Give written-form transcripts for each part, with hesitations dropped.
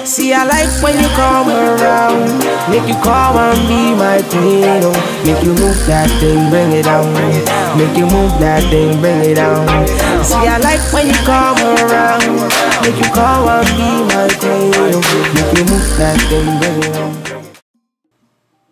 See, I like when you come around, make you come and be my queen, oh. Make you move that thing, bring it down. Make you move that thing, bring it down. See, I like when you come around, make you come and be my queen, oh. Make you move that thing, bring it down.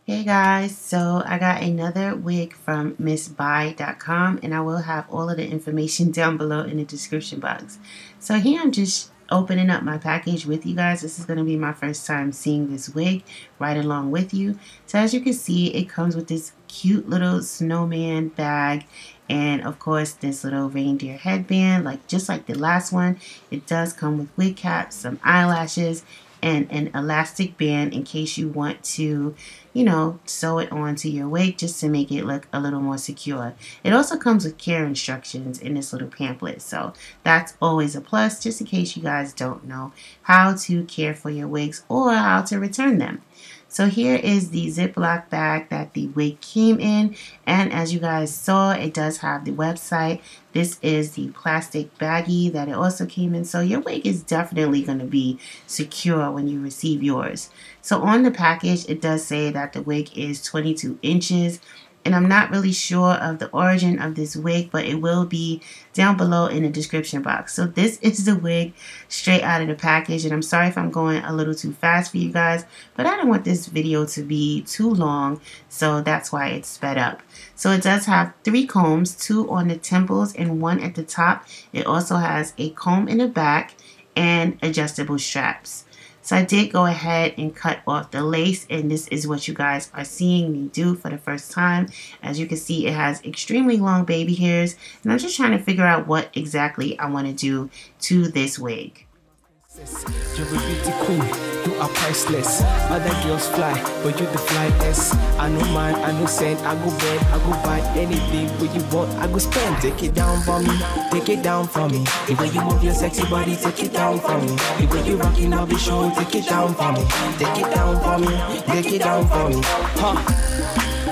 Hey guys, so I got another wig from Msbuy.com, and I will have all of the information down below in the description box. So here I'm just opening up my package with you guys. This is going to be my first time seeing this wig right along with you. So as you can see, it comes with this cute little snowman bag, and of course this little reindeer headband, just like the last one. It does come with wig caps, some eyelashes, and an elastic band in case you want to, sew it onto your wig just to make it look a little more secure. It also comes with care instructions in this little pamphlet, so that's always a plus, just in case you guys don't know how to care for your wigs or how to return them. So here is the Ziploc bag that the wig came in, and as you guys saw, it does have the website. This is the plastic baggie that it also came in, so your wig is definitely going to be secure when you receive yours. So on the package, it does say that the wig is 22 inches. And I'm not really sure of the origin of this wig, but it will be down below in the description box. So this is the wig straight out of the package. And I'm sorry if I'm going a little too fast for you guys, but I don't want this video to be too long, so that's why it's sped up. So it does have 3 combs, 2 on the temples and 1 at the top. It also has a comb in the back and adjustable straps. So I did go ahead and cut off the lace, and this is what you guys are seeing me do for the first time. As you can see, it has extremely long baby hairs, and I'm just trying to figure out what exactly I want to do to this wig. You're a beauty queen, you are priceless. Other girls fly, but you the flyest. I know mine, I know send, I go bed, I go buy anything what you want, I go spend. Take it down for me, take it down for me. The way you move your sexy body, take it down for me. The way you rocking, I'll be sure, take it down for me. Take it down for me, take it down for me. Huh?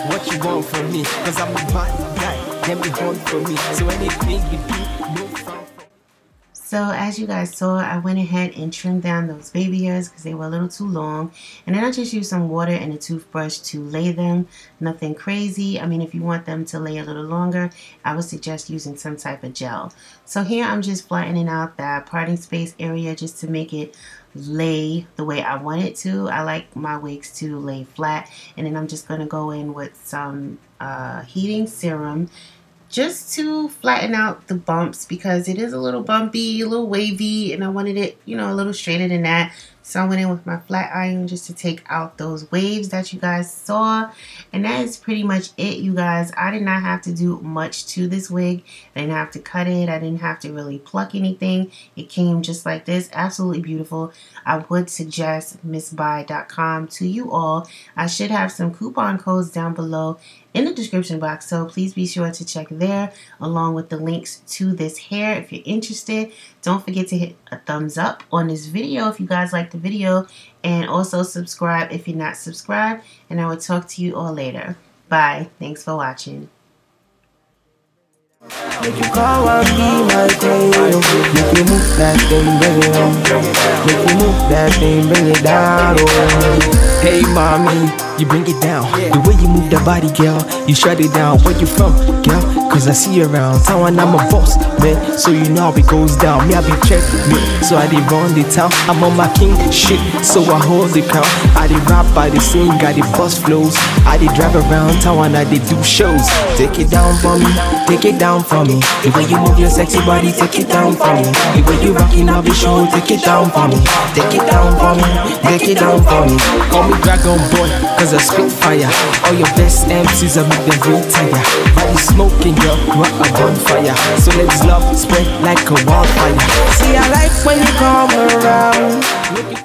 What you want from me? Cause I'm a bad guy, get me home for me. So anything you do, no fun. So as you guys saw, I went ahead and trimmed down those baby hairs because they were a little too long. And then I just used some water and a toothbrush to lay them. Nothing crazy. I mean, if you want them to lay a little longer, I would suggest using some type of gel. So here I'm just flattening out that parting space area just to make it lay the way I want it to. I like my wigs to lay flat. And then I'm just going to go in with some heating serum just to flatten out the bumps, because it is a little bumpy, a little wavy, and I wanted it, a little straighter than that. So I went in with my flat iron just to take out those waves that you guys saw. And that is pretty much it, you guys. I did not have to do much to this wig. I didn't have to cut it. I didn't have to really pluck anything. It came just like this. Absolutely beautiful. I would suggest Msbuy.com to you all. I should have some coupon codes down below in the description box, so please be sure to check there along with the links to this hair if you're interested. Don't forget to hit a thumbs up on this video if you guys like the video, and also subscribe if you're not subscribed, and I will talk to you all later. Bye. Thanks for watching. Make you call and be my queen. Make you move that thing, bring it on. Make you move that thing, bring it down. Oh. Hey mommy, you bring it down. The way you move that body, girl, you shut it down. Where you from, girl? Cause I see you around town and I'm a boss, man. So you know how it goes down. Me, I be check me, so I did run the town. I'm on my king shit, so I hold the crown. I did rap, I did sing, I did bust flows. I did drive around town and I did do shows. Take it down for me, take it down for me. The way you move your sexy body, take it down for me. The way you rockin', I'll be sure, take it down for me. Take it down for me, take it down for me. Call me Dragon Boy, cause I spit fire. All your best MCs, I make them retire. Body smoking, girl, you are a bonfire. So let's love spread like a wildfire. See, I like when you come around.